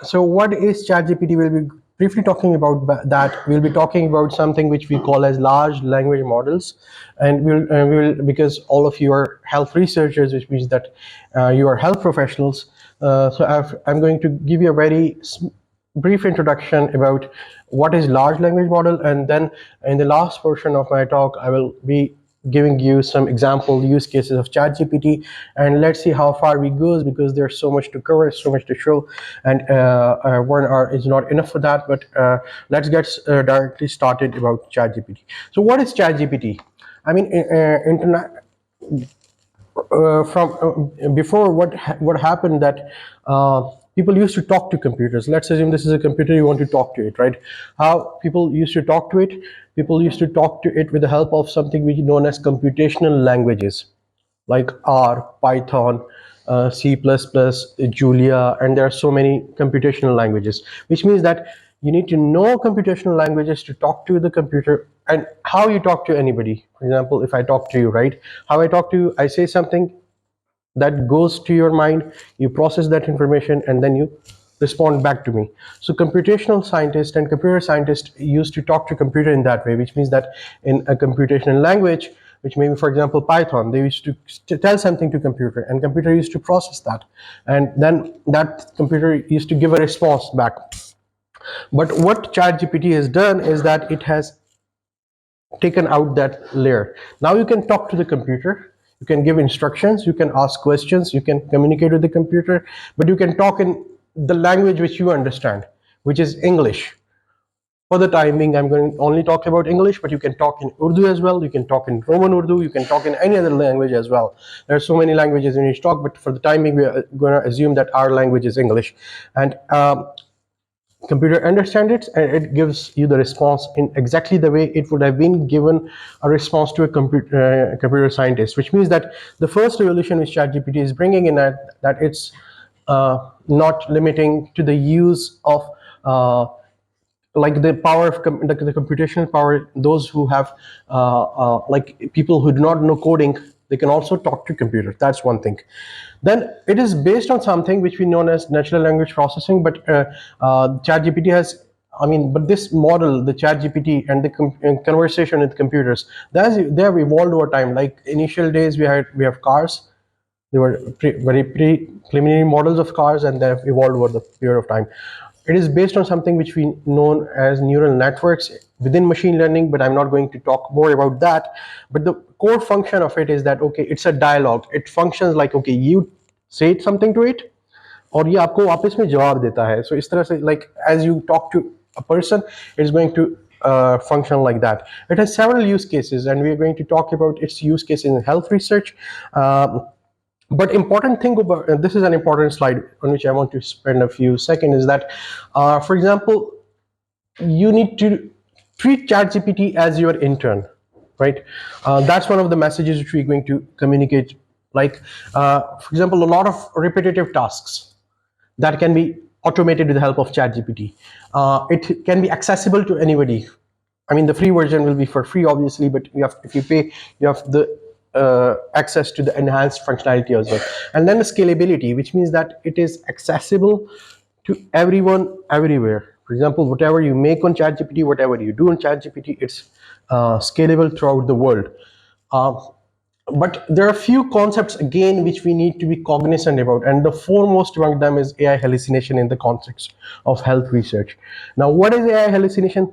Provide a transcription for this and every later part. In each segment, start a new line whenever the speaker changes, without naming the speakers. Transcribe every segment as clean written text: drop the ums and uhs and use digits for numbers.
So what is ChatGPT? We'll be briefly talking about that. We'll be talking about something which we call as large language models, and we'll because all of you are health researchers, which means that you are health professionals. I'm going to give you a very brief introduction about what is large language model, and then in the last portion of my talk, I will be giving you some example use cases of ChatGPT, and let's see how far we goes, because there's so much to cover, so much to show, and 1 hour is not enough for that. But let's get directly started about ChatGPT. So what is ChatGPT? I mean, internet. From before, what happened that people used to talk to computers. Let's assume this is a computer, you want to talk to it, right? How people used to talk to it? People used to talk to it with the help of something which is known as computational languages, like R, Python, C++, Julia, and there are so many computational languages, which means that you need to know computational languages to talk to the computer. And how you talk to anybody. For example, if I talk to you, right? How I talk to you, I say something that goes to your mind, you process that information, and then you respond back to me. So computational scientists and computer scientists used to talk to computer in that way, which means that in a computational language, which maybe, for example, Python, they used to tell something to computer, and computer used to process that, and then that computer used to give a response back. But what ChatGPT has done is that it has taken out that layer. Now you can talk to the computer, you can give instructions, you can ask questions, you can communicate with the computer, but you can talk in the language which you understand, which is English. For the time being, I'm going to only talk about English, but you can talk in Urdu as well, you can talk in Roman Urdu, you can talk in any other language as well. There are so many languages in each talk, but for the time being, we are going to assume that our language is English. And computer understands it, and it gives you the response in exactly the way it would have been given a response to a computer scientist, which means that the first revolution which ChatGPT is bringing in that it's not limiting to the use of like the power of the computational power. Those who have like people who do not know coding, they can also talk to computers. That's one thing. Then it is based on something which we know as natural language processing, but ChatGPT has, but this model, the ChatGPT and the conversation with computers, they have evolved over time. Like initial days, we have cars. They were very preliminary models of cars, and they have evolved over the period of time. It is based on something which we know as neural networks within machine learning, but I'm not going to talk more about that. But the core function of it is that, okay, it's a dialogue. It functions like, okay, you say something to it, और ये आपको वापस में जवाब देता है. So इस तरह से, like as you talk to a person, it's going to function like that. It has several use cases, and we are going to talk about its use cases in health research. But important thing about this is an important slide on which I want to spend a few seconds, is that, for example, you need to treat ChatGPT as your intern, right? That's one of the messages which we're going to communicate. Like, for example, a lot of repetitive tasks that can be automated with the help of ChatGPT. It can be accessible to anybody. The free version will be for free, obviously, but if you pay, you have the access to the enhanced functionality as well. And then the scalability, which means that it is accessible to everyone, everywhere. For example, whatever you make on ChatGPT, whatever you do on ChatGPT, it's scalable throughout the world. But there are a few concepts, again, which we need to be cognizant about, and the foremost among them is AI hallucination in the context of health research. Now, what is AI hallucination?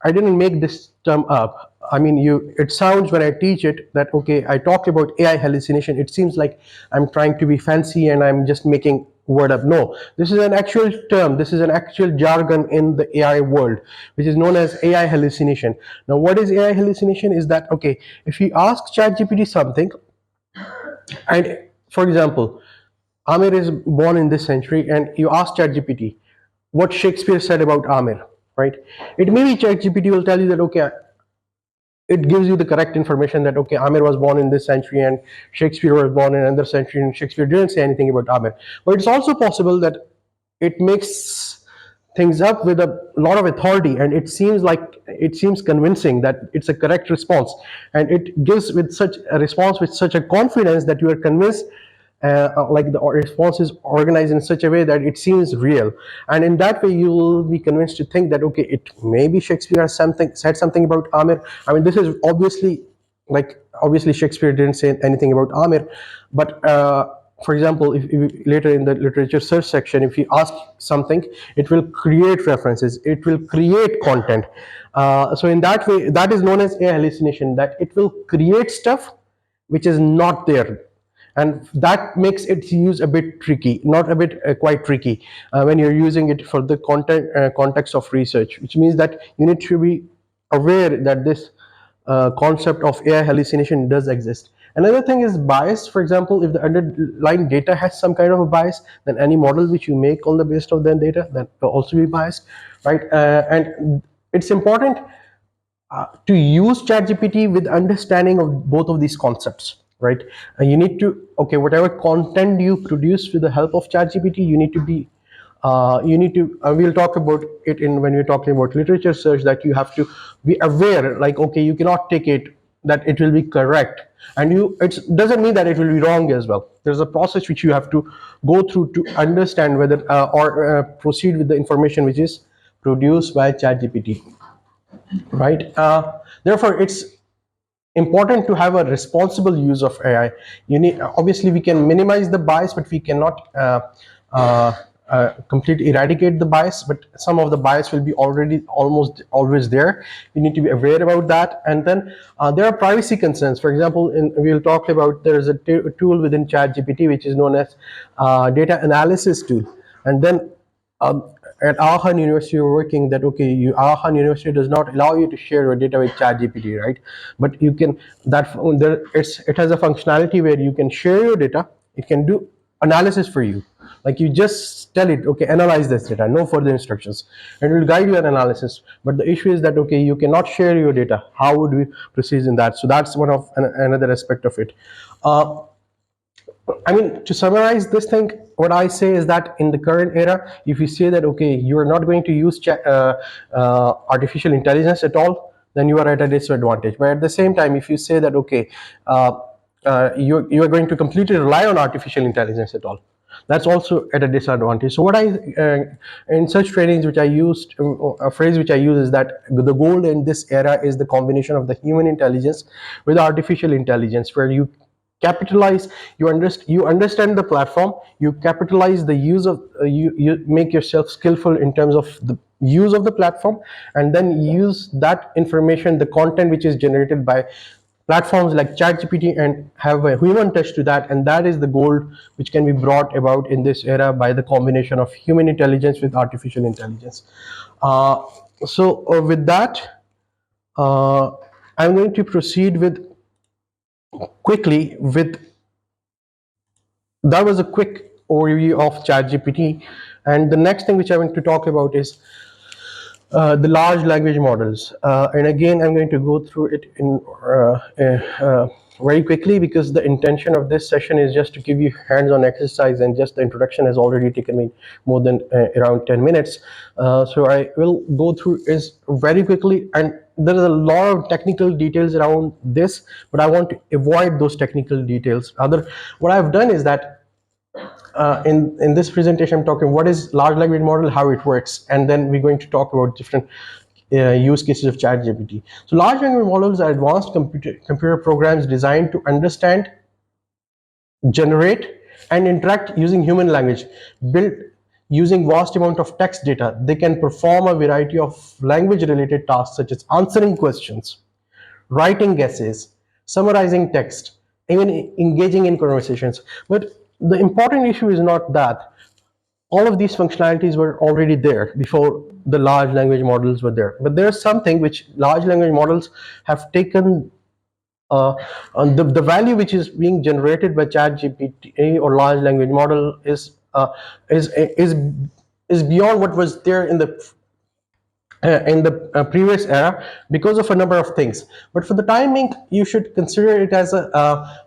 I didn't make this term up. It sounds when I teach it that, okay, I talk about AI hallucination, it seems like I'm trying to be fancy and I'm just making word up. No, this is an actual term, this is an actual jargon in the AI world, which is known as AI hallucination. Now, what is AI hallucination? Is that, okay, if you ask ChatGPT something, and for example, Aamir is born in this century, and you ask ChatGPT what Shakespeare said about Aamir, right? It may be ChatGPT will tell you that, okay, it gives you the correct information that, okay, Aamir was born in this century and Shakespeare was born in another century, and Shakespeare didn't say anything about Aamir. But it's also possible that it makes things up with a lot of authority, and it seems convincing that it's a correct response, and it gives with such a response with such a confidence that you are convinced like the response is organized in such a way that it seems real, and in that way you will be convinced to think that okay, it maybe Shakespeare has said something about Aamir. I mean, this is obviously Shakespeare didn't say anything about Aamir, but for example, if later in the literature search section, if you ask something, it will create references, it will create content. So in that way, that is known as a hallucination, that it will create stuff which is not there, and that makes its use a bit tricky, not a bit, quite tricky, when you're using it for the context of research, which means that you need to be aware that this concept of AI hallucination does exist. Another thing is bias. For example, if the underlying data has some kind of a bias, then any model which you make on the basis of that data, that will also be biased, right? And it's important to use ChatGPT with understanding of both of these concepts, right? You need to, okay, whatever content you produce with the help of ChatGPT, you need to we'll talk about it in when we're talking about literature search, that you have to be aware, like, okay, you cannot take it that it will be correct, and it doesn't mean that it will be wrong as well. There's a process which you have to go through to understand whether or proceed with the information which is produced by ChatGPT, right? Therefore, it's important to have a responsible use of AI. Obviously we can minimize the bias, but we cannot completely eradicate the bias, but some of the bias will be already almost always there. You need to be aware about that. And then there are privacy concerns. For example, we'll talk about, there is a tool within ChatGPT which is known as data analysis tool. And then at Aga Khan University, you're working that okay, Aga Khan University does not allow you to share your data with ChatGPT, right? But you can, it has a functionality where you can share your data. It can do analysis for you. Like, you just tell it, okay, analyze this data, no further instructions, and it will guide you an analysis. But the issue is that okay, you cannot share your data. How would we proceed in that? So that's one of another aspect of it. I mean, to summarize this thing, what I say is that in the current era, if you say that okay, you are not going to use artificial intelligence at all, then you are at a disadvantage. But at the same time, if you say that okay, you are going to completely rely on artificial intelligence at all, that's also at a disadvantage. So what in such trainings which I used, a phrase which I use is that the goal in this era is the combination of the human intelligence with artificial intelligence, where you capitalize, you understand the platform, you capitalize the use of, you make yourself skillful in terms of the use of the platform, and then use that information, the content which is generated by platforms like ChatGPT, and have a human touch to that. And that is the goal which can be brought about in this era by the combination of human intelligence with artificial intelligence. With that, I'm going to proceed quickly with, that was a quick overview of ChatGPT. And the next thing which I want to talk about is the large language models. And again, I'm going to go through it in very quickly, because the intention of this session is just to give you hands-on exercise, and just the introduction has already taken me more than around 10 minutes. So I will go through this very quickly, and there is a lot of technical details around this, but I want to avoid those technical details. What I've done is that in this presentation, I'm talking what is large language model, how it works, and then we're going to talk about different use cases of ChatGPT. So large language models are advanced computer programs designed to understand, generate, and interact using human language, built using vast amount of text data. They can perform a variety of language related tasks such as answering questions, writing essays, summarizing text, even engaging in conversations. But the important issue is not that. All of these functionalities were already there before the large language models were there. But there's something which large language models have taken, on the value which is being generated by ChatGPT or large language model is beyond what was there in the previous era, because of a number of things. But for the time being, you should consider it as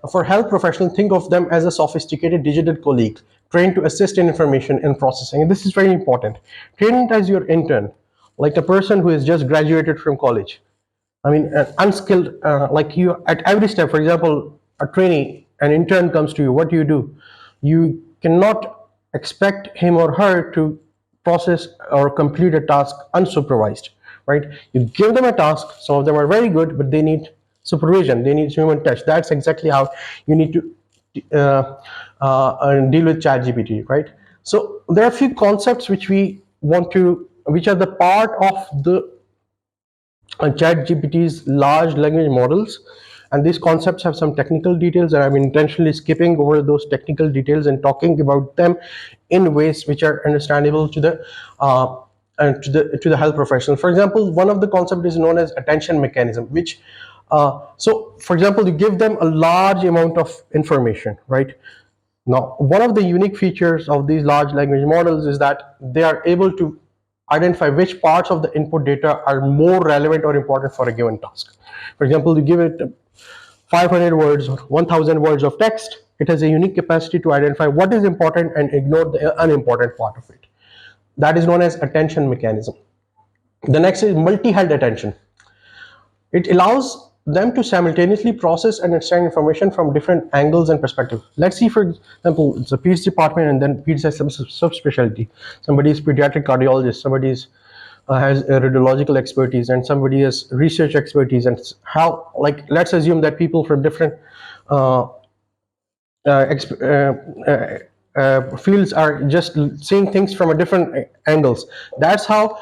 for health professionals, think of them as a sophisticated digital colleague trained to assist in information and processing. And this is very important. Train it as your intern, like a person who has just graduated from college. I mean, unskilled, like you at every step. For example, a trainee, an intern comes to you. What do? you cannot expect him or her to process or complete a task unsupervised, right? You give them a task, some of them are very good, but they need supervision, they need human touch. That's exactly how you need to deal with ChatGPT, right? So there are a few concepts which which are the part of the ChatGPT's large language models, and these concepts have some technical details, and I'm intentionally skipping over those technical details and talking about them in ways which are understandable to the health professional. For example, one of the concepts is known as attention mechanism, which so for example, you give them a large amount of information, right? Now, one of the unique features of these large language models is that they are able to identify which parts of the input data are more relevant or important for a given task. For example, you give it 500 words or 1000 words of text, it has a unique capacity to identify what is important and ignore the unimportant part of it. That is known as attention mechanism. The next is multi-held attention. It allows them to simultaneously process and understand information from different angles and perspectives. Let's see, for example, it's a PhD department and then PhD has some subspecialty. Somebody is pediatric cardiologist, somebody has radiological expertise, and somebody has research expertise. And how, like, let's assume that people from different fields are just seeing things from a different angles. That's how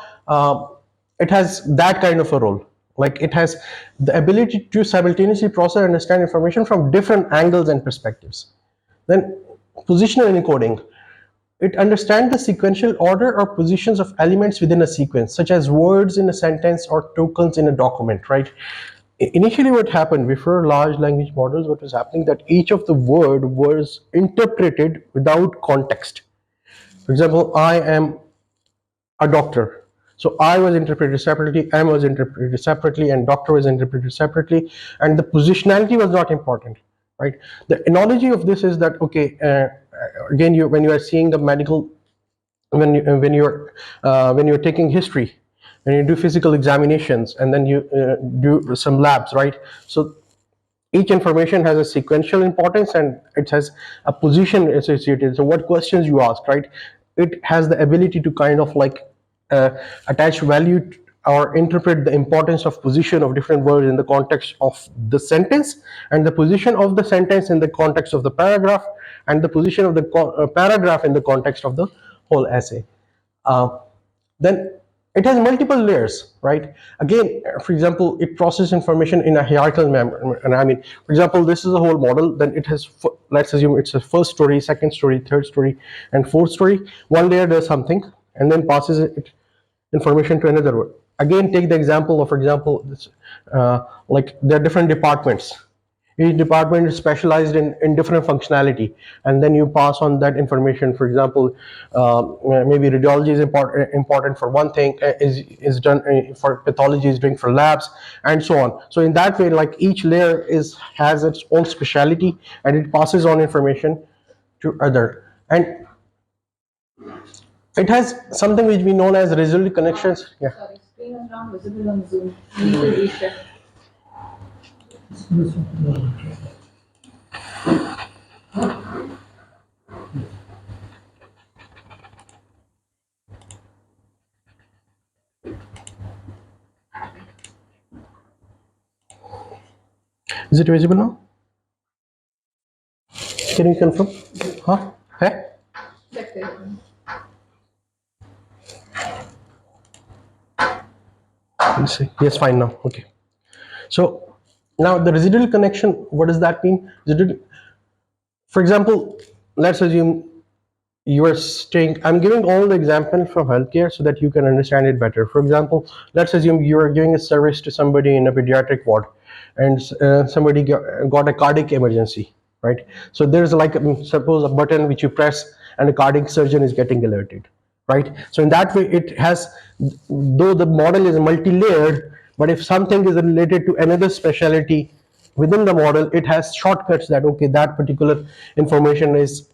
it has that kind of a role. Like, it has the ability to simultaneously process and understand information from different angles and perspectives. Then positional encoding. It understands the sequential order or positions of elements within a sequence, such as words in a sentence or tokens in a document, right? Initially what happened before large language models, what was happening that each of the word was interpreted without context. For example, I am a doctor. So I was interpreted separately, M was interpreted separately, and doctor was interpreted separately, and the positionality was not important, right? The analogy of this is that, okay, again, when you are seeing the medical, when you're taking history, when you do physical examinations, and then you do some labs, right? So each information has a sequential importance and it has a position associated. So what questions you ask, right? It has the ability to kind of like attach value or interpret the importance of position of different words in the context of the sentence, and the position of the sentence in the context of the paragraph, and the position of the paragraph in the context of the whole essay. Then it has multiple layers, right? Again, for example, it processes information in a hierarchical manner. And I mean, for example, this is a whole model. Then it has, let's assume it's a first story, second story, third story, and fourth story. One layer does something and then passes it information to another one. Again, take the example of, for example, this, like there are different departments. Each department is specialized in different functionality, and then you pass on that information. For example, maybe radiology is important for one thing, is done for pathology, is doing for labs, and so on. So in that way, like each layer has its own speciality, and it passes on information to other. And it has something which we known as residual connections. Yeah.
Sorry, screen is not visible on Zoom. You need to reshare.
Is it visible now? Can you confirm? Huh? Hey?
Check it.
Let's see. Yes, fine now. Okay. So now the residual connection, what does that mean? For example, let's assume you are staying, I'm giving all the examples from healthcare so that you can understand it better. For example, let's assume you are giving a service to somebody in a pediatric ward, and somebody got a cardiac emergency, right? So there's like, suppose a button which you press and a cardiac surgeon is getting alerted, right? So in that way, it has, though the model is multi-layered, but if something is related to another specialty within the model, it has shortcuts that, okay, that particular information is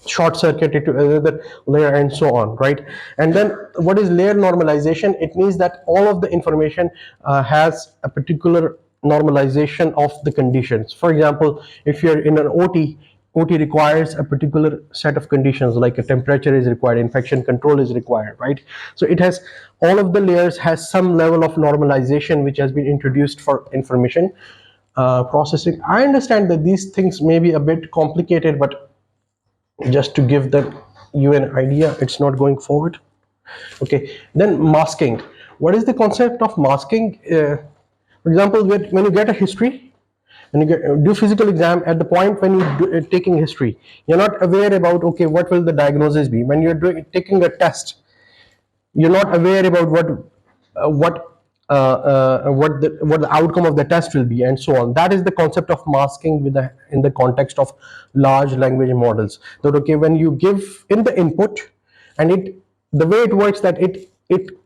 short circuited to another layer, and so on, right? And then what is layer normalization? It means that all of the information has a particular normalization of the conditions. For example, if you're in an OT, OT requires a particular set of conditions, like a temperature is required, infection control is required, right? So it has, all of the layers has some level of normalization which has been introduced for information processing. I understand that these things may be a bit complicated, but just to give you an idea, it's not going forward. Okay, then masking. What is the concept of masking? For example, when you get a history, when you do physical exam, at the point when you taking history, you're not aware about, okay, what will the diagnosis be. When you're taking a test, you're not aware about what the outcome of the test will be, and so on. That is the concept of masking in the context of large language models. That, okay, when you give in the input, and the way it works, that it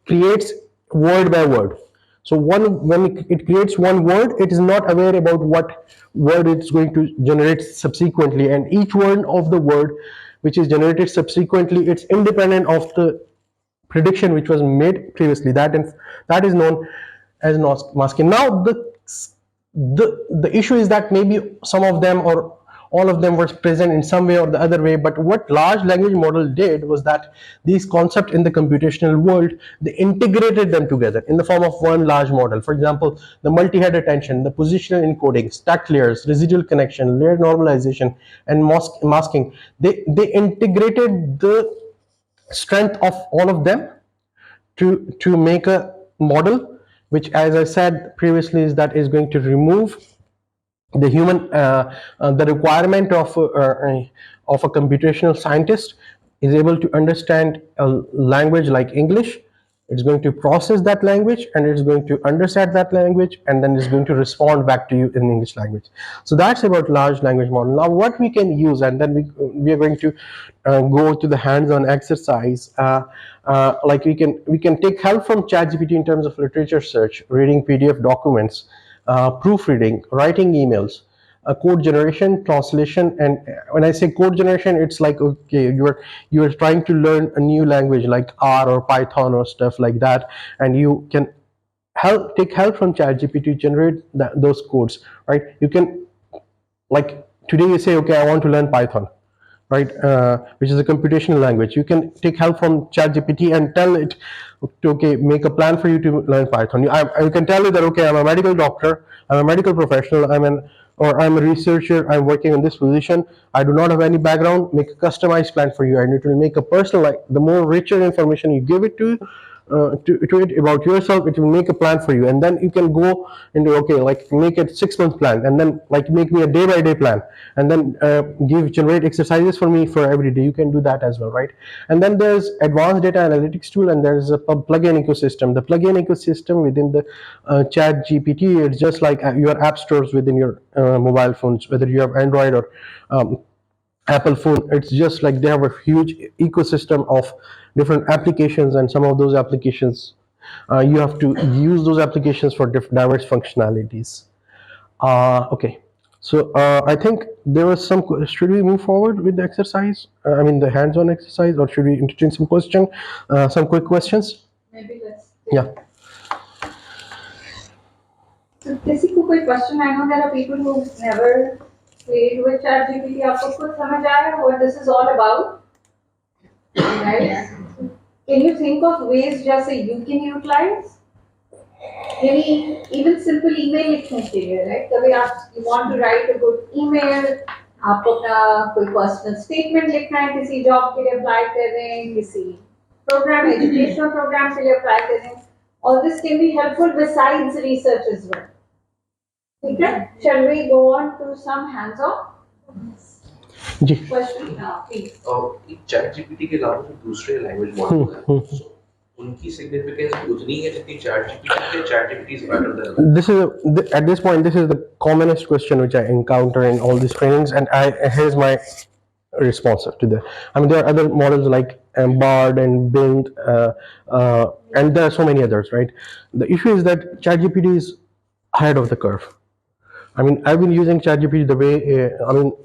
creates word by word. So when it creates one word, it is not aware about what word it's going to generate subsequently, and each word of the word which is generated subsequently, it's independent of the prediction which was made previously. That is known as masking. Now the issue is that maybe some of them or all of them were present in some way or the other way, but what large language model did was that these concepts in the computational world, they integrated them together in the form of one large model. For example, the multi-head attention, the positional encoding, stacked layers, residual connection, layer normalization, and masking, they integrated the strength of all of them to make a model which, as I said previously, is going to remove the human the requirement of a computational scientist is able to understand a language like English. It's going to process that language, and it's going to understand that language, and then it's going to respond back to you in English language. So that's about large language model. Now what we can use, and then we are going to go to the hands-on exercise. Like we can take help from ChatGPT in terms of literature search, reading PDF documents, proofreading, writing emails, code generation, translation. And when I say code generation, it's like, okay, you are trying to learn a new language like R or Python or stuff like that, and you can take help from ChatGPT to generate those codes, right? You can, like today you say, okay, I want to learn Python, right, which is a computational language. You can take help from ChatGPT and tell it to, okay, make a plan for you to learn Python. You can tell it that, okay, I'm a medical doctor, I'm a medical professional, I'm a researcher, I'm working in this position, I do not have any background, make a customized plan for you, and it will make a personal, like the more richer information you give it to it about yourself, it will make a plan for you. And then you can go into, okay, like make it 6-month plan, and then like make me a day-by-day plan, and then generate exercises for me for every day. You can do that as well, right? And then there's advanced data analytics tool, and there's a plugin ecosystem. The plugin ecosystem within the ChatGPT, it's just like your app stores within your mobile phones, whether you have Android or Apple phone. It's just like they have a huge ecosystem of different applications, and some of those applications you have to use those applications for diverse functionalities. Okay, so I think there was some. Should we move forward with the exercise? I mean the hands-on exercise, or should we entertain some some quick questions?
Maybe let's.
Yeah.
So, किसी को कोई question? I know there are people who never played with ChatGPT. आपको खुद समझ आया what this is all about, right? Can you think of ways just say you can utilize? Maybe even simple email लिखने के लिए, right? कभी आप you want to write a good email, आपको अपना कोई personal statement लिखना है, किसी job के लिए apply कर रहे हैं, किसी program, educational program के लिए apply कर रहे हैं. All this can be helpful besides research as well. ठीक है? Shall we go on to some hands-on?
Ji.
Question, please.
ChatGPT के अलावा जो दूसरे language model हैं, उनकी significance उतनी है जितनी ChatGPT है. ChatGPT is better than.
At this point, this is the commonest question which I encounter in all these trainings, and here's my response to that. I mean, there are other models like Bard and Bind, and there are so many others, right? The issue is that ChatGPT is ahead of the curve. I mean, I've been using ChatGPT the way,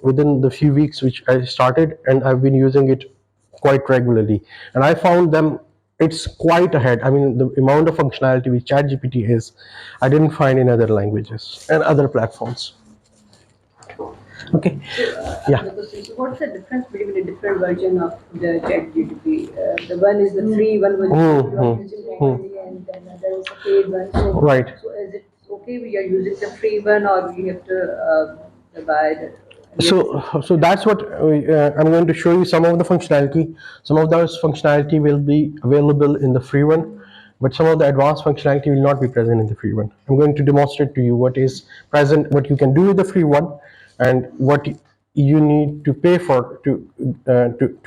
within the few weeks which I started, and I've been using it quite regularly. And I found it's quite ahead. I mean, the amount of functionality which ChatGPT is, I didn't find in other languages and other platforms. Okay. Yeah.
So what's the difference between the different version of the ChatGPT? The one is the free one, which you are using normally, and then there is a paid one. So,
Right.
So is it okay we are using the free one, or we have to buy the?
So that's what I'm going to show you some of the functionality. Some of those functionality will be available in the free one, but some of the advanced functionality will not be present in the free one. I'm going to demonstrate to you what is present, what you can do with the free one, and what you need to pay for to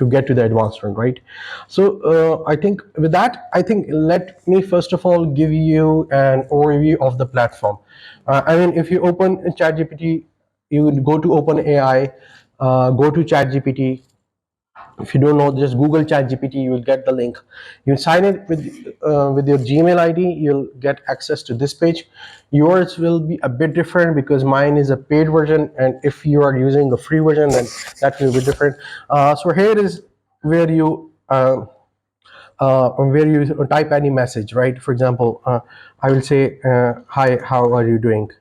get to the advanced one, right? So I think with that, I think let me first of all give you an overview of the platform. I mean, if you open ChatGPT, you would go to OpenAI, go to ChatGPT. If you don't know, just Google ChatGPT, you will get the link. You sign it with your Gmail ID, you'll get access to this page. Yours will be a bit different because mine is a paid version, and if you are using the free version, then that will be different. So here is where you type any message, right? For example, I will say, "Hi, how are you doing?"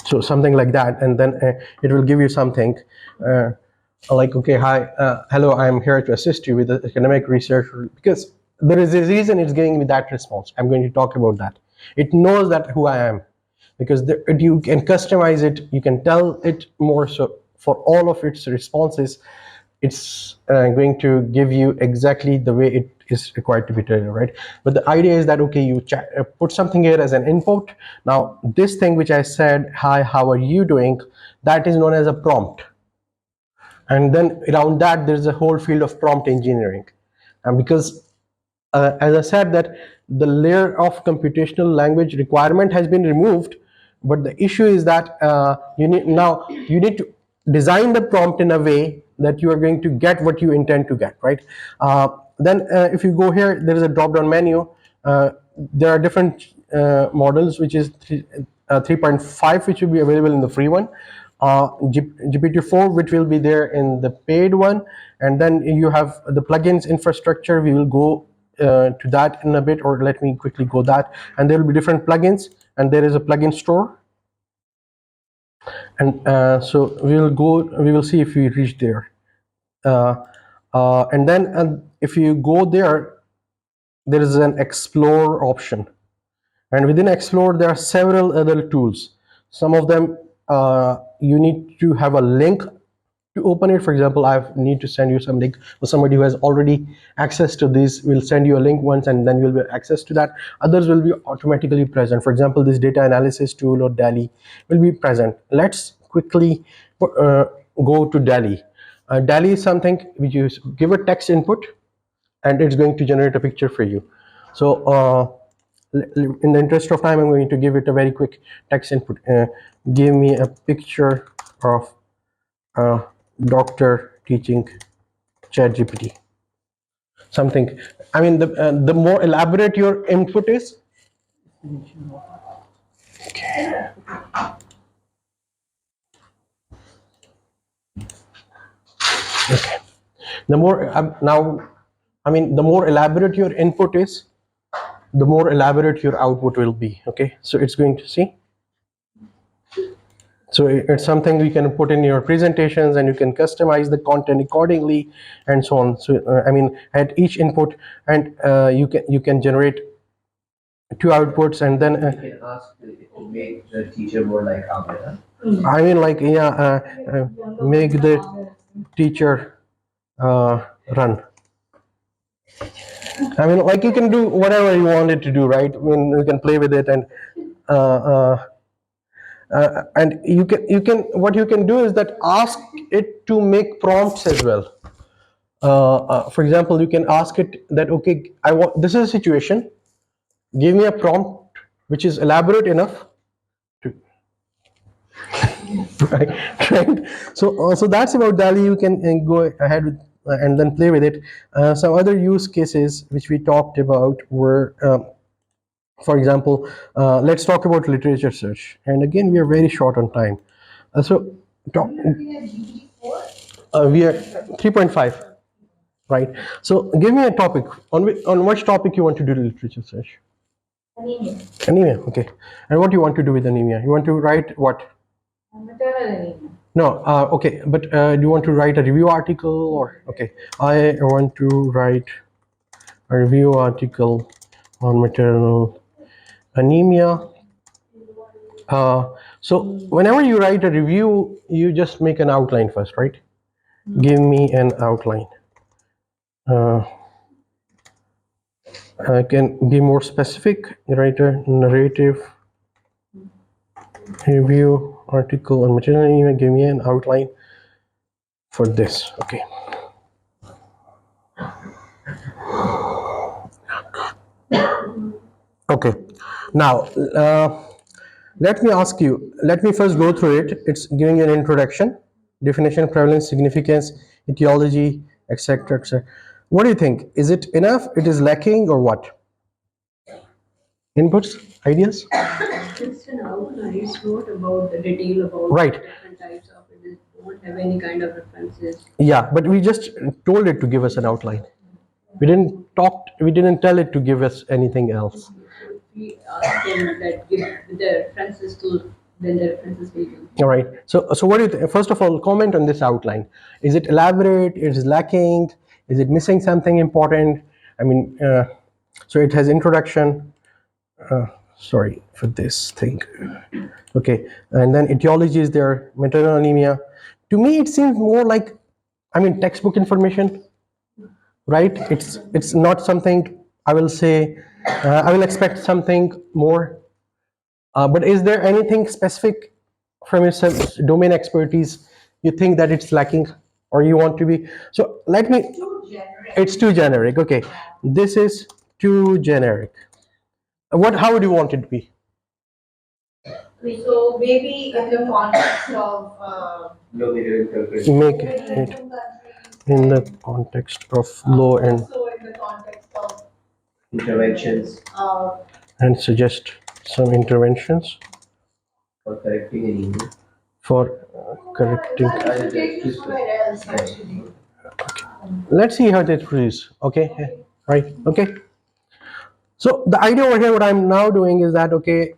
So something like that, and then it will give you something like, okay, hi, hello, I'm here to assist you with the academic research, because there is a reason it's giving me that response. I'm going to talk about that. It knows that who I am, because you can customize it, you can tell it more. So for all of its responses, it's going to give you exactly the way it is required to be tailored, right? But the idea is that, okay, you put something here as an input. Now this thing which I said, hi, how are you doing, that is known as a prompt. And then around that, there's a whole field of prompt engineering. And because as I said, that the layer of computational language requirement has been removed, but the issue is that you need to design the prompt in a way that you are going to get what you intend to get, right? Then if you go here, there is a drop down menu. There are different models, which is 3.5, which will be available in the free one, GPT-4, which will be there in the paid one, and then you have the plugins infrastructure. We will go to that in a bit, or let me quickly go that, and there will be different plugins, and there is a plugin store, and so we will see if we reach there, and then if you go there, there is an explore option, and within explore there are several other tools. Some of them you need to have a link to open it. For example, I need to send you some link, or somebody who has already access to this will send you a link once, and then you'll be access to that. Others will be automatically present. For example, this data analysis tool or DALI will be present. Let's quickly go to DALI. DALI is something which you give a text input, and it's going to generate a picture for you. So in the interest of time, I'm going to give it a very quick text input. Give me a picture of doctor teaching ChatGPT. Something. I mean, the more elaborate your input is. Okay. Okay. The more now, I mean, the more elaborate your input is, the more elaborate your output will be. Okay. So it's going to see. So it's something we can put in your presentations, and you can customize the content accordingly, and so on. So I mean, at each input, and you can generate 2 outputs, and then
you can ask it to make the teacher more like Aamir.
I mean, like, make the teacher run. I mean, like, you can do whatever you want it to do, right? I mean, you can play with it, and you can what you can do is that ask it to make prompts as well. For example, you can ask it that, okay, this is a situation, give me a prompt which is elaborate enough to right. So that's about DALI. You can go ahead with and then play with it. Some other use cases which we talked about were, for example, let's talk about literature search. And again, we are very short on time. We are 3.5, right? So give me a topic. On which topic you want to do the literature search?
Anemia.
Anemia, okay. And what do you want to do with anemia? You want to write what?
Maternal anemia.
No, okay, but do you want to write a review article or? Okay, I want to write a review article on maternal anemia. So whenever you write a review, you just make an outline first, right? Give me an outline. I can be more specific. Write a narrative review article on maternal anemia. Give me an outline for this. Okay. Okay. Now, let me ask you. Let me first go through it. It's giving you an introduction, definition, prevalence, significance, etiology, etc., etc. What do you think? Is it enough? It is lacking, or what? Inputs, ideas?
It's an outline, it's not about the detail about
Right.
different types of it. It won't have any kind of references.
Yeah, but we just told it to give us an outline. We didn't tell it to give us anything else.
We ask them that give the references to, then the references will give.
All right. So what do you think? First of all, comment on this outline. Is it elaborate? Is it lacking? Is it missing something important? I mean, so it has introduction. Sorry for this thing. Okay, and then etiology is there. Maternal anemia. To me, it seems more like, I mean, textbook information, right? It's not something I will say. I will expect something more. But is there anything specific from your domain expertise you think that it's lacking, or you want to be? So let me.
Too generic.
It's too generic. Okay, this is too generic. How would you want it to be?
So maybe in the context of
Located in Calcutta.
Make it in the context of low and
also in the context of
Interventions
and suggest some interventions
for correcting anemia.
for correcting.
that should take you somewhere else actually.
Let's see how it produces. Okay, right. Okay. So the idea over here, what I'm now doing is that, okay,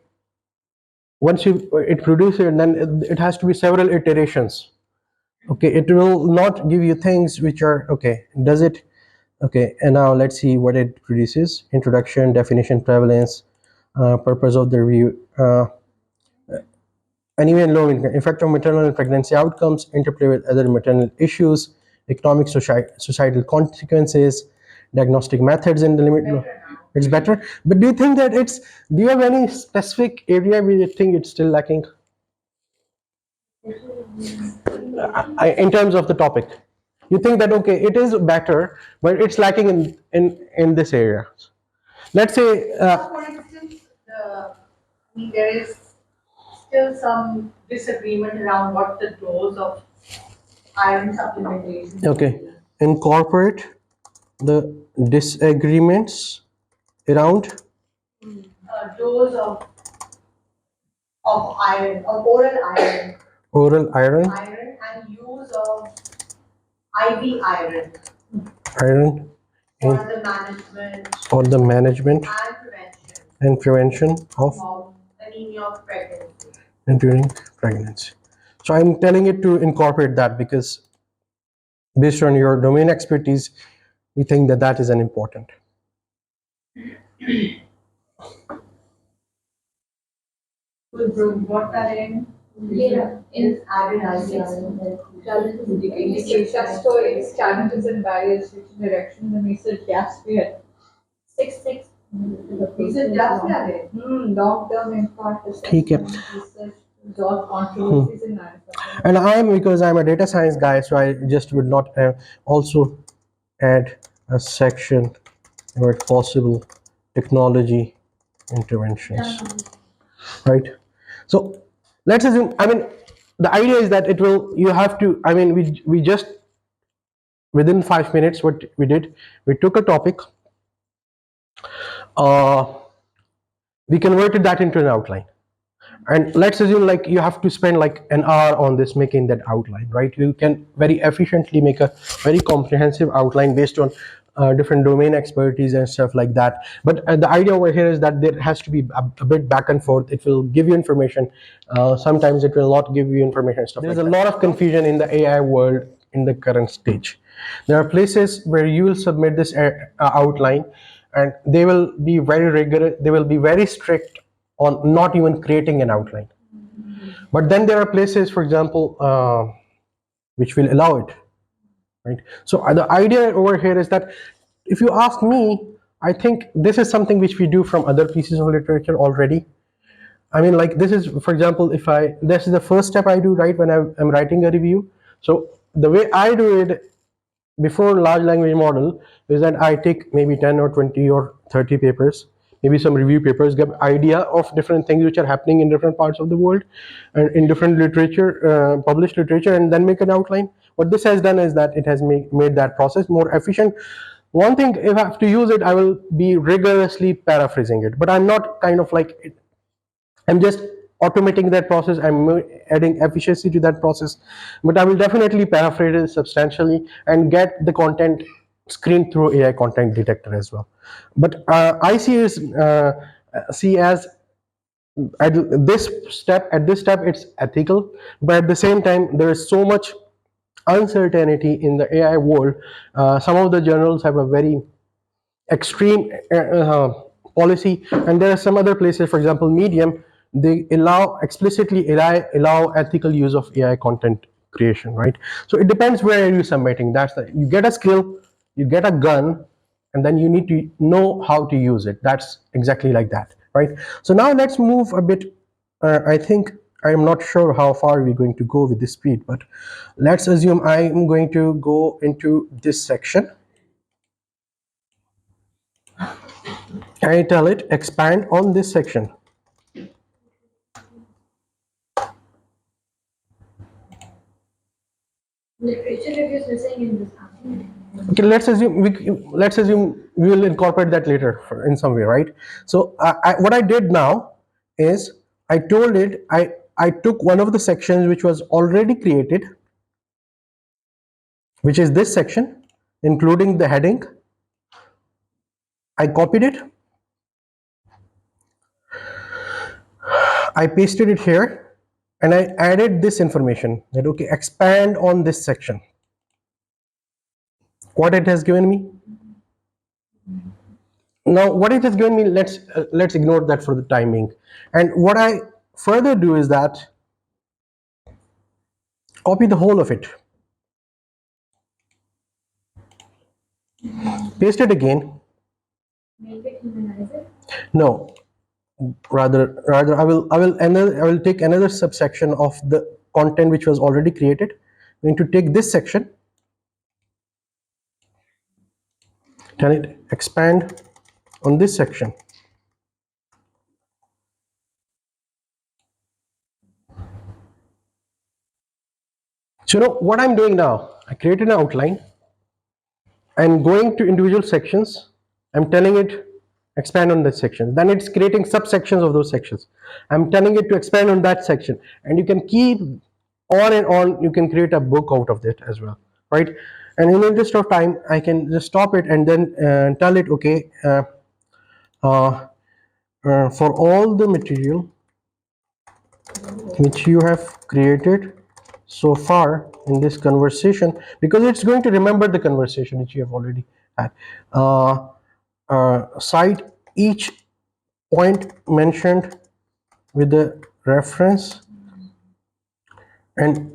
once it produces it, then it has to be several iterations. Okay, it will not give you things which are, okay, does it? Okay, and now let's see what it produces. Introduction, definition, prevalence, purpose of the review, anemia and low income, effect of maternal and pregnancy outcomes, interplay with other maternal issues, economic, societal consequences, diagnostic methods in the limit. It's better. But do you think that do you have any specific area where you think it's still lacking? In terms of the topic, you think that, okay, it is better, but it's lacking in this area. Let's say,
For instance, there is still some disagreement around what the dose of iron supplementation.
okay, incorporate the disagreements around
Dose of iron, of
oral iron,
and use of IV iron
in
for the management
and prevention of
anemia of pregnancy.
and during pregnancy. So I'm telling it to incorporate that because based on your domain expertise, we think that that is an important.
What that in? In added challenges, challenges and barriers, which direction the research gaps we had. Six. Research gaps we had. Long-term impact.
ठीक है.
Research resolve controversies in manufacturing.
And because I'm a data science guy, so I just would not also add a section about possible technology interventions, right? So let's assume, I mean, the idea is that you have to, I mean, we just, within 5 minutes, what we did, we took a topic, we converted that into an outline. And let's assume like you have to spend like an hour on this, making that outline, right? You can very efficiently make a very comprehensive outline based on different domain expertise and stuff like that. But the idea over here is that there has to be a bit back and forth. It will give you information. Sometimes it will not give you information. Stuff. There's a lot of confusion in the AI world in the current stage. There are places where you will submit this outline, and they will be very rigorous. They will be very strict on not even creating an outline. But then there are places, for example, which will allow it. Right. So the idea over here is that if you ask me, I think this is something which we do from other pieces of literature already. I mean, like this is, for example, this is the first step I do, right, when I'm writing a review. So the way I do it before large language model is that I take maybe 10 or 20 or 30 papers, maybe some review papers, get idea of different things which are happening in different parts of the world and in different literature, published literature, and then make an outline. What this has done is that it has made that process more efficient. One thing, if I have to use it, I will be rigorously paraphrasing it, but I'm not kind of like, I'm just automating that process, I'm adding efficiency to that process, but I will definitely paraphrase it substantially and get the content screened through AI content detector as well. But I see as at this step it's ethical, but at the same time there is so much uncertainty in the AI world. Some of the journals have a very extreme policy, and there are some other places, for example Medium, they explicitly allow ethical use of AI content creation, right? So it depends where you're submitting. You get a skill, you get a gun, and then you need to know how to use it. That's exactly like that, right? So now let's move a bit. I think I'm not sure how far we're going to go with this speed, but let's assume I'm going to go into this section. I tell it expand on this section.
Literature review is missing in this.
Okay, let's assume we will incorporate that later in some way, right? So what I did now is I told it I took one of the sections which was already created, which is this section, including the heading. I copied it, I pasted it here, and I added this information that okay, expand on this section. What it has given me? Now what it has given me, let's ignore that for the time being. And what I further do is that copy the whole of it, paste it again.
Make it humanize it.
No, rather I will take another subsection of the content which was already created. I'm going to take this section, tell it expand on this section. So you know what I'm doing now? I created an outline and going to individual sections, I'm telling it expand on that section. Then it's creating subsections of those sections. I'm telling it to expand on that section, and you can keep on and on. You can create a book out of it as well, right? And in the interest of time, I can just stop it and then tell it, okay, for all the material which you have created so far in this conversation, because it's going to remember the conversation which you have already had, cite each point mentioned with the reference, and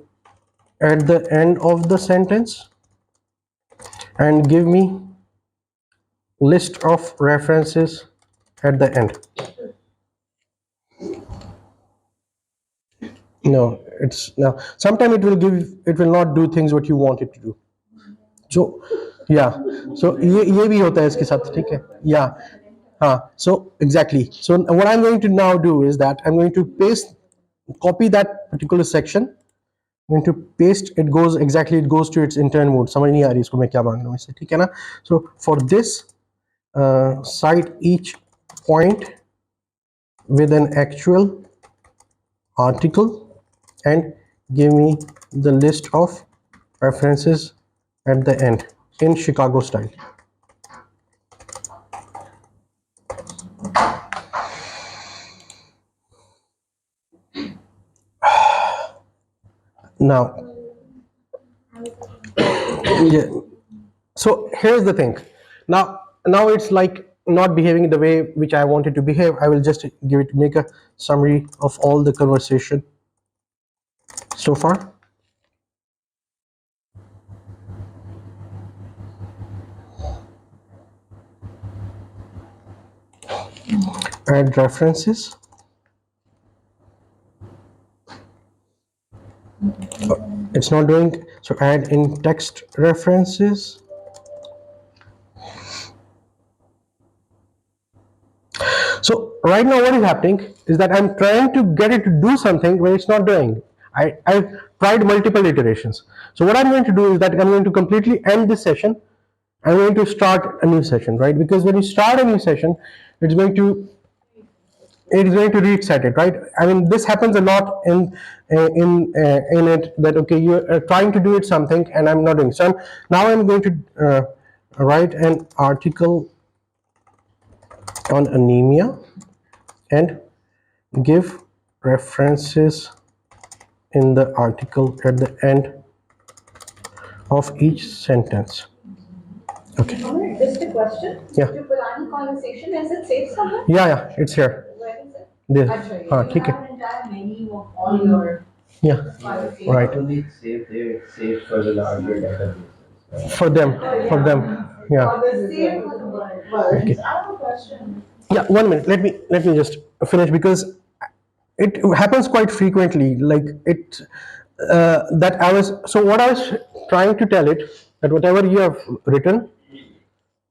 at the end of the sentence, and give me list of references at the end. No, sometimes it will not do things what you want it to do. So yeah, so ये भी होता है इसके साथ, ठीक है? Yeah, so exactly. So what I'm going to now do is that I'm going to copy that particular section. I'm going to paste. It goes to its intern mode. समझ नहीं आ रही इसको मैं क्या मांग रहा हूँ इससे, ठीक है ना? So for this, cite each point with an actual article and give me the list of references at the end in Chicago style. Now, yeah. So here's the thing. Now it's like not behaving the way which I wanted to behave. I will just make a summary of all the conversation so far. Add references. It's not doing, so add in text references. So right now what is happening is that I'm trying to get it to do something when it's not doing. I've tried multiple iterations. So what I'm going to do is that I'm going to completely end this session. I'm going to start a new session, right? Because when you start a new session, it's going to reset it, right? I mean, this happens a lot in it, that okay, you're trying to do it something and I'm not doing. So now I'm going to write an article on anemia and give references in the article at the end of each sentence. Okay.
Just a question.
Yeah.
जो पुरानी conversation, is it saved somewhere?
Yeah, it's here.
Where is it?
There.
Actually,
हाँ
you
ठीक है.
have an entire menu of all your
Yeah,
files.
right.
Only it's saved there, it's saved for the larger databases.
For them. Yeah.
Or the same for the words. I have a question.
Yeah, 1 minute. Let me just finish, because it happens quite frequently. Like it that I was, so what I was trying to tell it, that whatever you have written,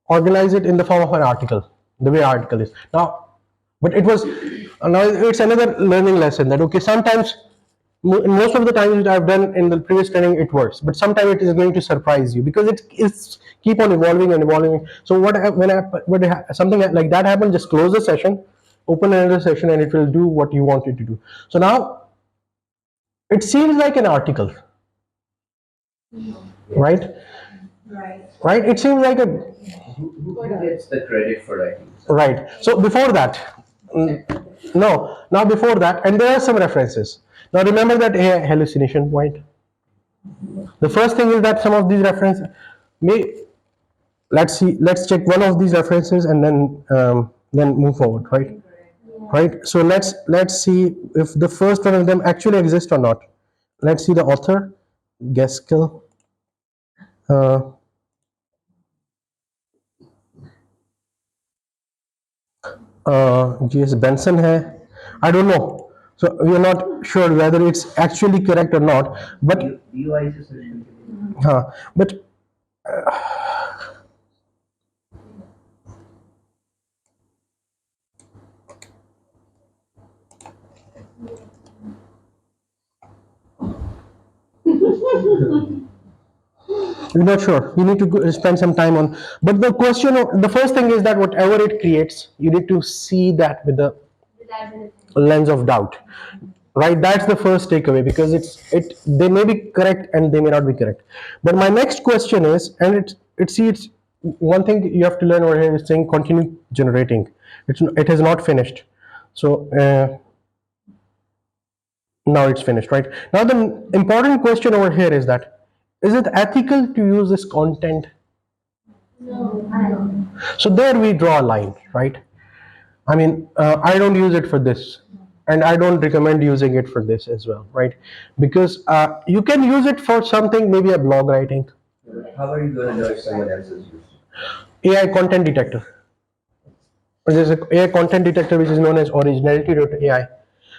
organize it in the form of an article, the way article is now. But it was, now it's another learning lesson that okay, sometimes, most of the times that I've done in the previous training it works, but sometimes it is going to surprise you, because it's keep on evolving and evolving. So when something like that happens, just close the session, open another session, and it will do what you want it to do. So now it seems like an article, right? Right, it seems like a,
Who gets the credit for writing?
right. So before that, no, now before that, and there are some references. Now remember that hallucination point. The first thing is that some of these references may, let's check one of these references and then move forward, right? So let's see if the first one of them actually exists or not. Let's see the author, Gaskell. G.S. Benson hai. I don't know. So we are not sure whether it's actually correct or not. But
UI से search करके
but we're not sure. You need to spend some time on. But the first thing is that whatever it creates, you need to see that with the lens of doubt, right? That's the first takeaway, because they may be correct and they may not be correct. But my next question is, and it's one thing you have to learn over here is saying continue generating. It has not finished. So now it's finished, right? Now the important question over here is that, is it ethical to use this content?
No, I don't.
So there we draw a line, right? I mean, I don't use it for this, and I don't recommend using it for this as well, right? Because you can use it for something, maybe a blog writing,
How are you going to know if someone else is using it?
AI content detector. There's an AI content detector which is known as originality.ai.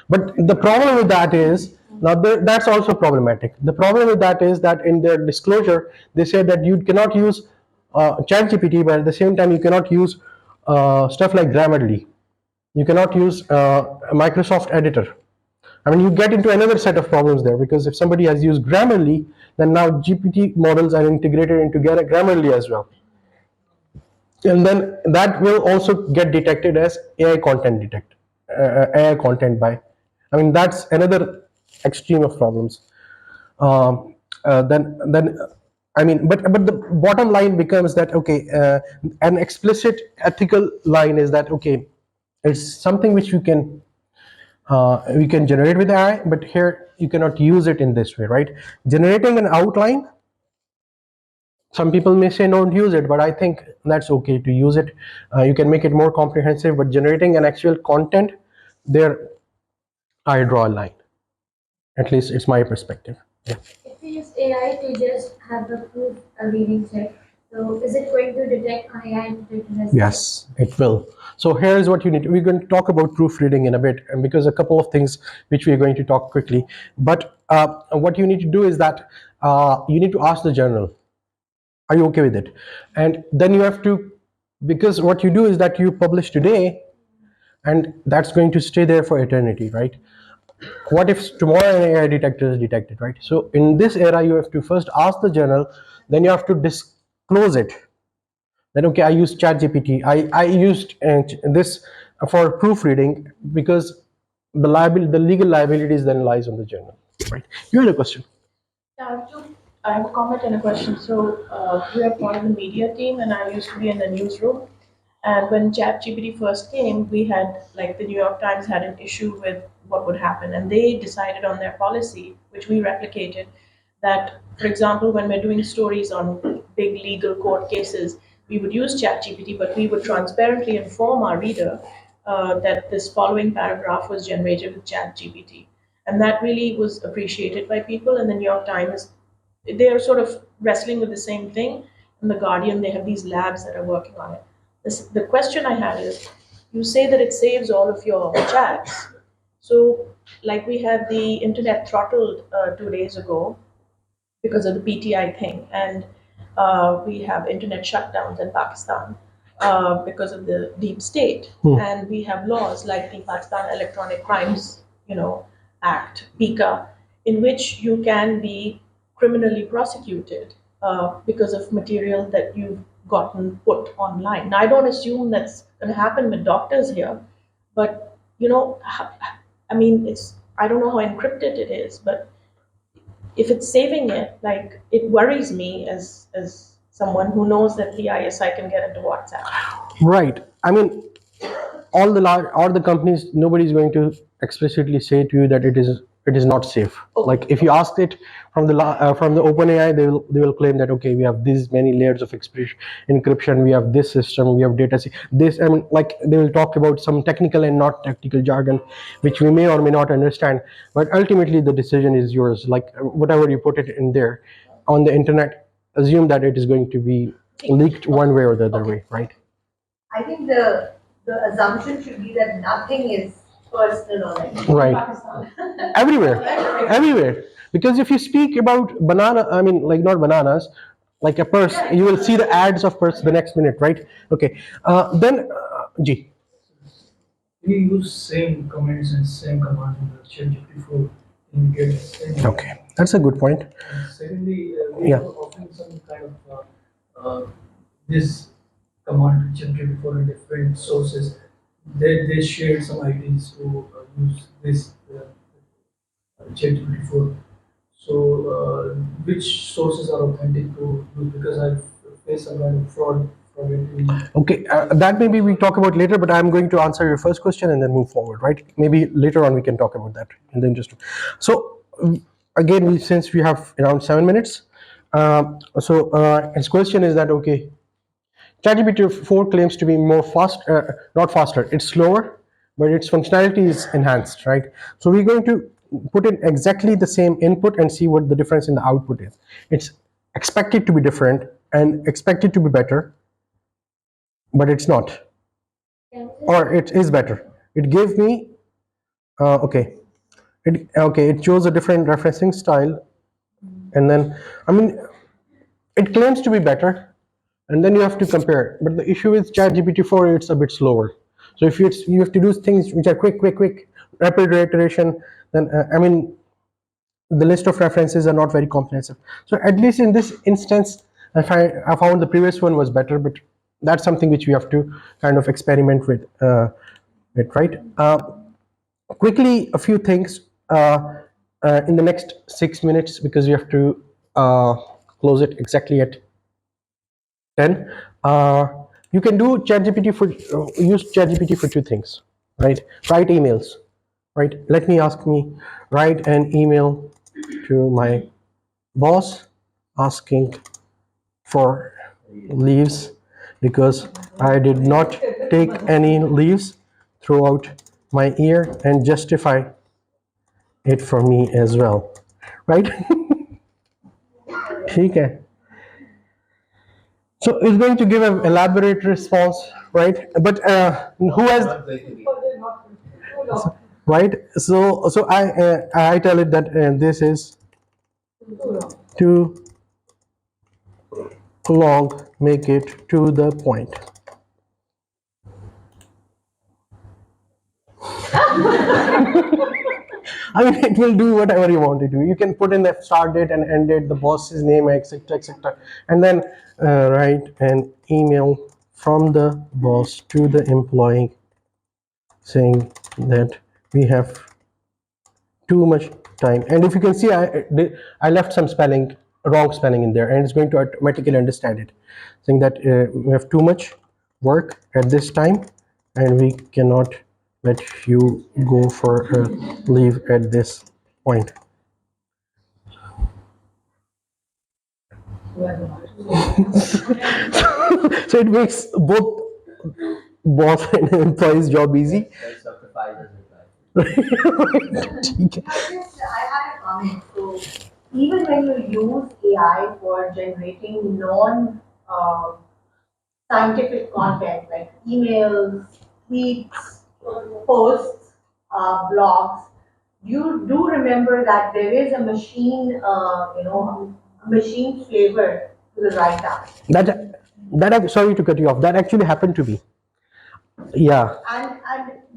But the problem with that is, now that's also problematic. The problem with that is that in their disclosure, they say that you cannot use ChatGPT, but at the same time, you cannot use stuff like Grammarly. You cannot use Microsoft Editor. I mean, you get into another set of problems there, because if somebody has used Grammarly, then now GPT models are integrated into Grammarly as well. And then that will also get detected as AI content AI content by. I mean, that's another extreme of problems. Then I mean, but the bottom line becomes that okay, an explicit ethical line is that okay, it's something which you can We can generate with AI, but here you cannot use it in this way, right? Generating an outline, some people may say don't use it, but I think that's okay to use it. You can make it more comprehensive, but generating an actual content, there I draw a line. At least it's my perspective. Yeah.
If we use AI to just have the proof reading check, so is it going to detect AI and detect it as
Yes, it will. So here's what you need. We're going to talk about proofreading in a bit, and because a couple of things which we're going to talk quickly. But what you need to do is that you need to ask the journal, are you okay with it? And then you have to, because what you do is that you publish today, and that's going to stay there for eternity, right? What if tomorrow an AI detector is detected, right? So in this era, you have to first ask the journal, then you have to disclose it. Then, okay, I used ChatGPT. I used this for proofreading because the legal liabilities then lies on the journal, right? You had a question.
Yeah, I have a comment and a question. So we are part of the media team, and I used to be in the newsroom. And when ChatGPT first came, we had, like, the New York Times had an issue with what would happen, and they decided on their policy, which we replicated, that, for example, when we're doing stories on big legal court cases, we would use ChatGPT, but we would transparently inform our reader that this following paragraph was generated with ChatGPT. And that really was appreciated by people. And the New York Times, they are sort of wrestling with the same thing. And the Guardian, they have these labs that are working on it. The question I had is, you say that it saves all of your chats. So, like, we had the internet throttled 2 days ago because of the PTI thing, and we have internet shutdowns in Pakistan because of the deep state, and we have laws like the Pakistan Electronic Crimes, Act, PICA, in which you can be criminally prosecuted because of material that you've gotten put online. Now, I don't assume that's going to happen with doctors here, but I mean, I don't know how encrypted it is, but if it's saving it, like, it worries me as someone who knows that the ISI can get into WhatsApp.
Right. I mean, all the companies, nobody's going to explicitly say to you that it is not safe.
Okay.
Like, if you asked it from the OpenAI, they will claim that, okay, we have these many layers of encryption, we have this system, we have data. This, I mean, like, they will talk about some technical and not technical jargon, which we may or may not understand. But ultimately, the decision is yours. Like, whatever you put it in there on the internet, assume that it is going to be leaked one way or the other way, right?
I think the assumption should be that nothing is personal or anything.
Right. Everywhere. Because if you speak about banana, I mean, like, not bananas, like a purse, you will see the ads of purse the next minute, right? Okay. Then, G.
We use same comments and same commands in the ChatGPT for immediate same.
Okay, that's a good point.
And secondly, we
Yeah.
are offering some kind of this command to ChatGPT for different sources. They shared some ideas to use this ChatGPT for. So which sources are authentic to use? Because I've faced some kind of fraud.
Okay, that maybe we talk about later, but I'm going to answer your first question and then move forward, right? Maybe later on we can talk about that in the interest. So again, since we have around 7 minutes, his question is that, okay, ChatGPT 4 claims to be more fast, not faster, it's slower, but its functionality is enhanced, right? So we're going to put in exactly the same input and see what the difference in the output is. It's expected to be different and expected to be better, but it's not, or it is better. It gave me, it chose a different referencing style, and then, I mean, it claims to be better, and then you have to compare. But the issue with ChatGPT 4, it's a bit slower. So if you have to do things which are quick, rapid iteration, then I mean, the list of references are not very comprehensive. So at least in this instance, I found the previous one was better, but that's something which we have to kind of experiment with, right? Quickly, a few things in the next 6 minutes, because we have to close it exactly at 10. You can do ChatGPT use ChatGPT for two things, right? Write emails. right? Let me write an email to my boss asking for leaves because I did not take any leaves throughout my year and justify it for me as well, right? ठीक है. So it's going to give an elaborate response, right? But who has, right? So I tell it that this is too long, make it to the point. I mean, it will do whatever you want it to. You can put in the start date and end date, the boss's name, etc., etc., and then write an email from the boss to the employee saying that we have too much time. And if you can see, I left some wrong spelling in there, and it's going to automatically understand it, saying that we have too much work at this time, and we cannot let you go for a leave at this point. So it makes both boss and employee's job easy.
That's up to 5 as reply.
I had a comment. So even when you use AI for generating non-scientific content like emails, tweets, posts, blogs, you do remember that there is a machine, a machine flavor to the write-up.
That sorry to cut you off. That actually happened to me. Yeah.
And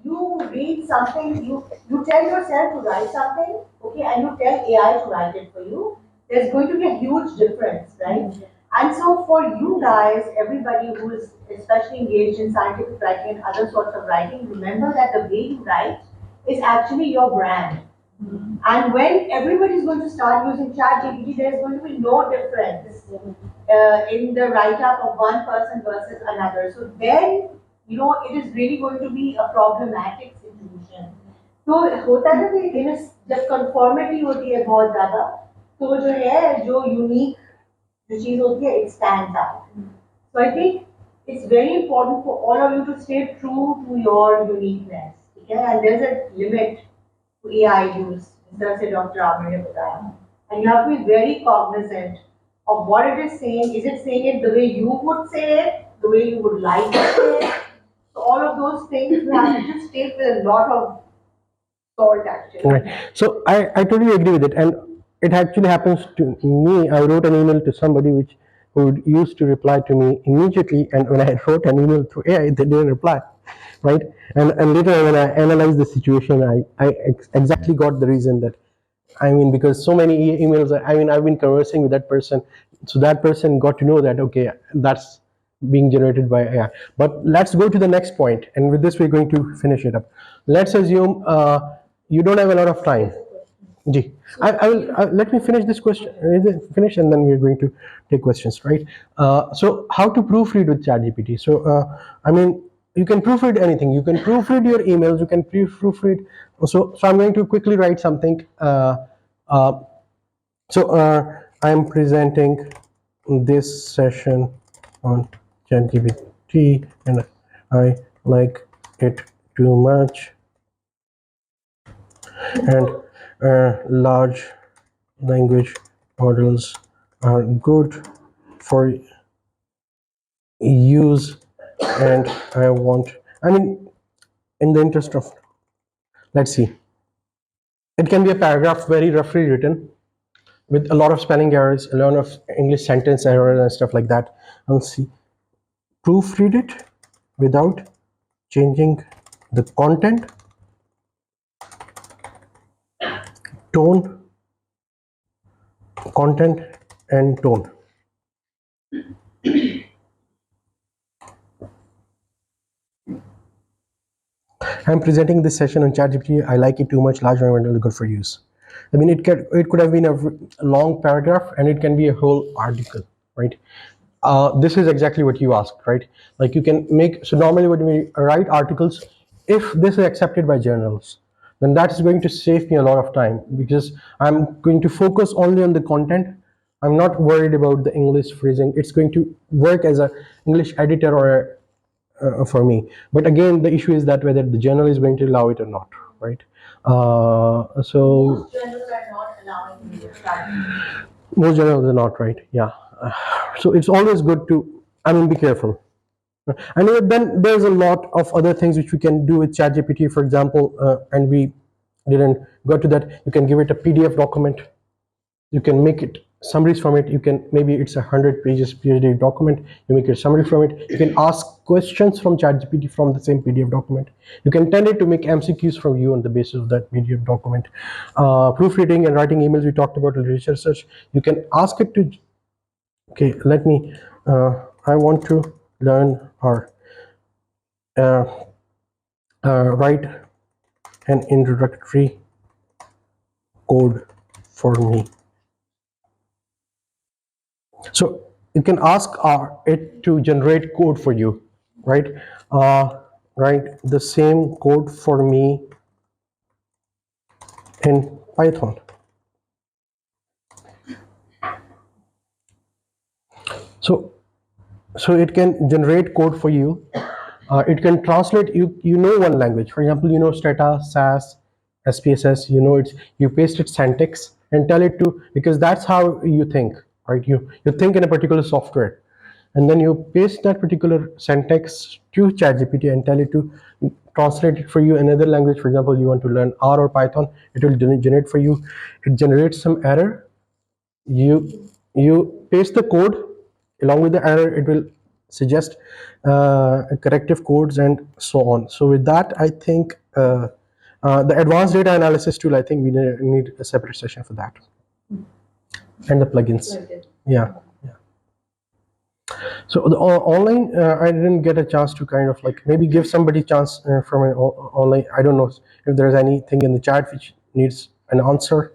you read something, you tell yourself to write something, okay, and you tell AI to write it for you. There's going to be a huge difference, right? And so for you guys, everybody who is especially engaged in scientific writing and other sorts of writing, remember that the way you write is actually your brand. And when everybody is going to start using ChatGPT, there's going to be no difference in the write-up of one person versus another. So then, it is really going to be a problematic situation. तो होता है ना कि जब conformity होती है बहुत ज़्यादा, तो जो है जो unique जो चीज़ होती है, it stands out. So I think it's very important for all of you to stay true to your uniqueness. Okay? And there's a limit to AI use, जैसे Dr. Aamir ने बताया. And you have to be very cognizant of what it is saying. Is it saying it the way you would say it, the way you would like to say it? So all of those things you have to just take with a lot of salt actually.
Right. So I totally agree with it, and it actually happens to me. I wrote an email to somebody who used to reply to me immediately, and when I wrote an email through AI, they didn't reply, right? And later when I analyzed the situation, I exactly got the reason that, I mean, because so many emails, I mean, I've been conversing with that person, so that person got to know that, okay, that's being generated by AI. But let's go to the next point, and with this we're going to finish it up. Let's assume you don't have a lot of time. Ji, I will let me finish this question. Finish, and then we're going to take questions, right? So how to proofread with ChatGPT? So I mean, you can proofread anything. You can proofread your emails. You can proofread. So I'm going to quickly write something. I'm presenting this session on ChatGPT, and I like it too much. And large language models are good for use, and in the interest of, let's see, it can be a paragraph very roughly written with a lot of spelling errors, a lot of English sentence errors and stuff like that. I'll see, proofread it without changing the content, tone, content and tone. I'm presenting this session on ChatGPT. I like it too much. Large language model is good for use. I mean, it could have been a long paragraph, and it can be a whole article, right? This is exactly what you asked, right? Like you can make, so normally when we write articles, if this is accepted by journals, then that is going to save me a lot of time, because I'm going to focus only on the content. I'm not worried about the English phrasing. It's going to work as a English editor or for me. But again, the issue is that whether the journal is going to allow it or not, right? So
Most journals are not allowing you to start.
most journals are not, right? Yeah. So it's always good to, be careful. And then there's a lot of other things which we can do with ChatGPT, for example, and we didn't go to that. You can give it a PDF document. You can make it summaries from it. You can, maybe it's 100 pages PDF document. You make a summary from it. You can ask questions from ChatGPT from the same PDF document. You can tell it to make MCQs from you on the basis of that PDF document. Proofreading and writing emails, we talked about literature search. You can ask it to, okay, let me, I want to learn or write an introductory code for me. So you can ask it to generate code for you, right? Write the same code for me in Python. So it can generate code for you. It can translate, you know one language. For example, you know Stata, SAS, SPSS, you know it's, you paste its syntax and tell it to, because that's how you think, right? You think in a particular software, and then you paste that particular syntax to ChatGPT and tell it to translate it for you in another language. For example, you want to learn R or Python, it will generate for you. It generates some error. You paste the code, along with the error it will suggest corrective codes and so on. So with that, I think the advanced data analysis tool, I think we need a separate session for that. And the plugins. Yeah. So the online, I didn't get a chance to kind of like maybe give somebody chance from an online. I don't know if there's anything in the chat which needs an answer.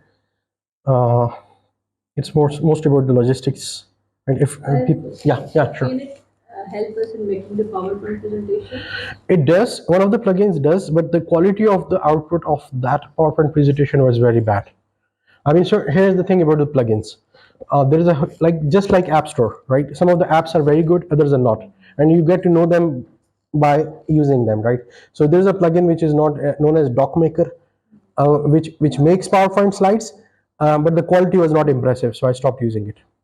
It's most about the logistics. And if people, yeah, sure.
Can it help us in making the PowerPoint presentation?
It does. One of the plugins does, but the quality of the output of that PowerPoint presentation was very bad. So here's the thing about the plugins. There is a, just like App Store, right? Some of the apps are very good, others are not, and you get to know them by using them, right? So there's a plugin which is not known as DocMaker, which makes PowerPoint slides, but the quality was not impressive, so I stopped using it.